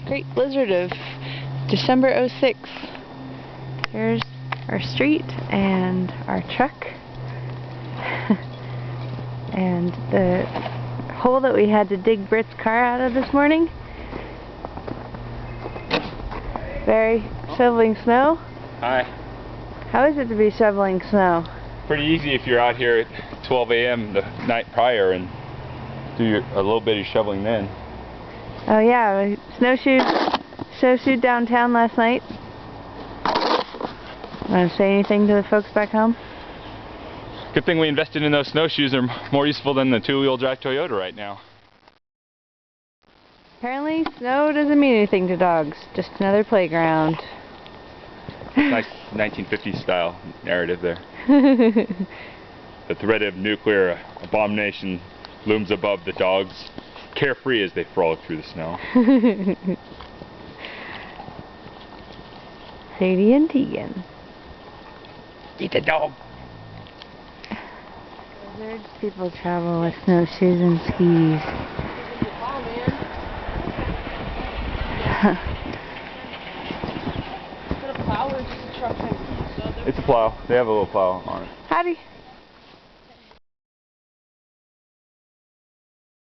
great blizzard of December '06. Here's our street and our truck. And the hole that we had to dig Britt's car out of this morning. Barry, shoveling snow. Hi. How is it to be shoveling snow? Pretty easy if you're out here at 12 a.m. the night prior and do a little bit of shoveling then. Oh yeah, we snowshoed downtown last night. Want to say anything to the folks back home? Good thing we invested in those snowshoes. They're more useful than the two-wheel drive Toyota right now. Apparently snow doesn't mean anything to dogs, just another playground. Nice 1950s style narrative there. The threat of nuclear abomination looms above the dogs, carefree as they frolic through the snow. Sadie and Tegan. Eat the dog! Lizards people travel with snowshoes and skis. It's a plow. They have a little plow on it. Howdy.